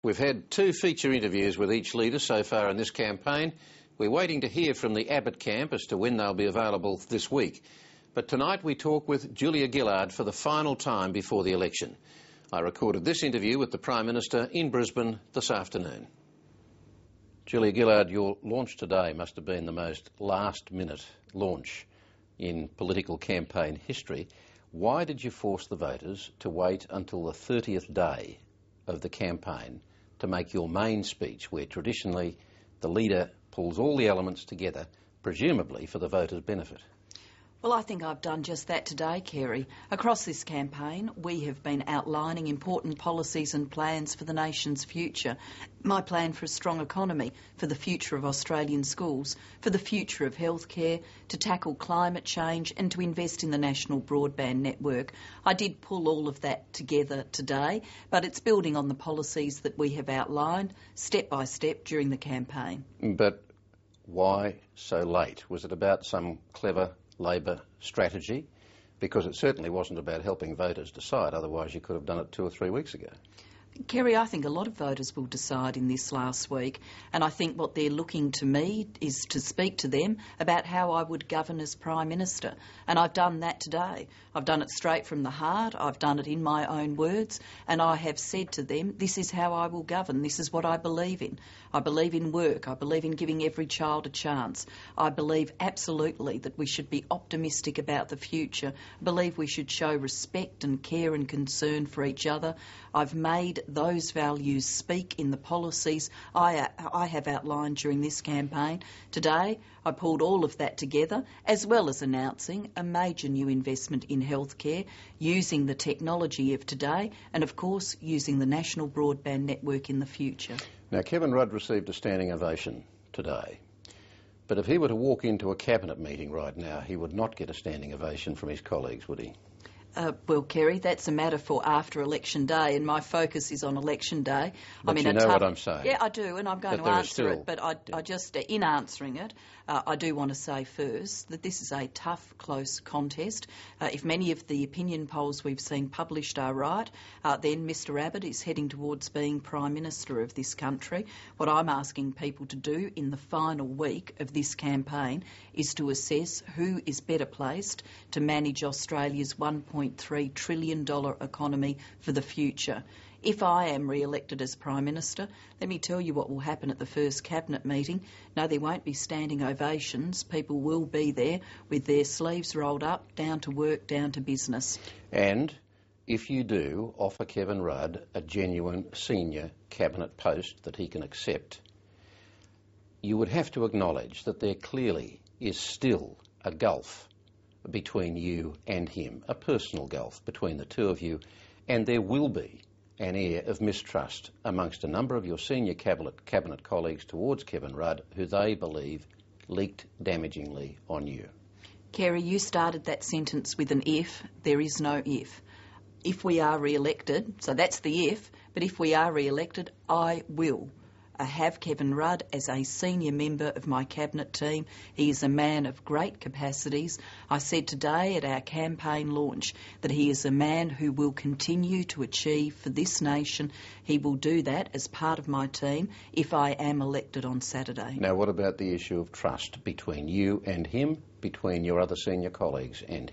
We've had two feature interviews with each leader so far in this campaign. We're waiting to hear from the Abbott camp as to when they'll be available this week. But tonight we talk with Julia Gillard for the final time before the election. I recorded this interview with the Prime Minister in Brisbane this afternoon. Julia Gillard, your launch today must have been the most last-minute launch in political campaign history. Why did you force the voters to wait until the 30th day of the campaign to make your main speech, where traditionally the leader pulls all the elements together, presumably for the voters' benefit? Well, I think I've done just that today, Kerry. Across this campaign, we have been outlining important policies and plans for the nation's future. My plan for a strong economy, for the future of Australian schools, for the future of healthcare, to tackle climate change and to invest in the national broadband network. I did pull all of that together today, but it's building on the policies that we have outlined step by step during the campaign. But why so late? Was it about some clever Labor strategy? Because it certainly wasn't about helping voters decide, otherwise you could have done it 2 or 3 weeks ago. Kerry, I think a lot of voters will decide in this last week, and I think what they're looking to me is to speak to them about how I would govern as Prime Minister, and I've done that today. I've done it straight from the heart, I've done it in my own words, and I have said to them, this is how I will govern, this is what I believe in. I believe in work, I believe in giving every child a chance. I believe absolutely that we should be optimistic about the future. I believe we should show respect and care and concern for each other. I've made those values speak in the policies I have outlined during this campaign. Today, I pulled all of that together, as well as announcing a major new investment in healthcare, using the technology of today, and of course, using the national broadband network in the future. Now, Kevin Rudd received a standing ovation today. But if he were to walk into a cabinet meeting right now, he would not get a standing ovation from his colleagues, would he? Well, Kerry, that's a matter for after election day, and my focus is on election day. But you know what I'm saying? Yeah, I do, and I'm going to answer it. But I just, in answering it, I do want to say first that this is a tough, close contest. If many of the opinion polls we've seen published are right, then Mr Abbott is heading towards being Prime Minister of this country. What I'm asking people to do in the final week of this campaign is to assess who is better placed to manage Australia's $1.3 trillion economy for the future. If I am re-elected as Prime Minister, let me tell you what will happen at the first Cabinet meeting. No, there won't be standing ovations. People will be there with their sleeves rolled up, down to work, down to business. And if you do offer Kevin Rudd a genuine senior Cabinet post that he can accept, you would have to acknowledge that there clearly is still a gulf between you and him, a personal gulf between the two of you, and there will be an air of mistrust amongst a number of your senior cabinet colleagues towards Kevin Rudd, who they believe leaked damagingly on you. Kerry, you started that sentence with an if. There is no if. If we are re-elected, so that's the if, but if we are re-elected, I will have Kevin Rudd as a senior member of my cabinet team. He is a man of great capacities. I said today at our campaign launch that he is a man who will continue to achieve for this nation. He will do that as part of my team if I am elected on Saturday. Now, what about the issue of trust between you and him, between your other senior colleagues and him?